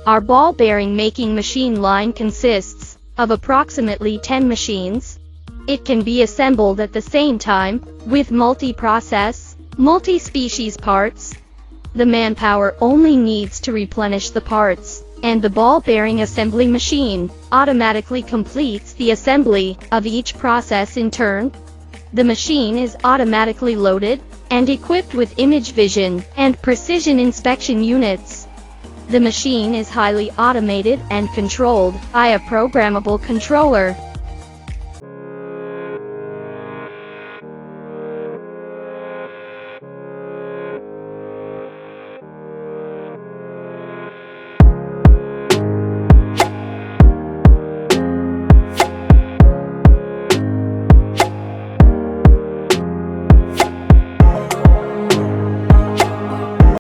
Our ball bearing making machine line consists of approximately 10 machines. It can be assembled at the same time, with multi-process, multi-species parts. The manpower only needs to replenish the parts, and the ball bearing assembly machine automatically completes the assembly of each process in turn. The machine is automatically loaded and equipped with image vision and precision inspection units. The machine is highly automated and controlled by a programmable controller.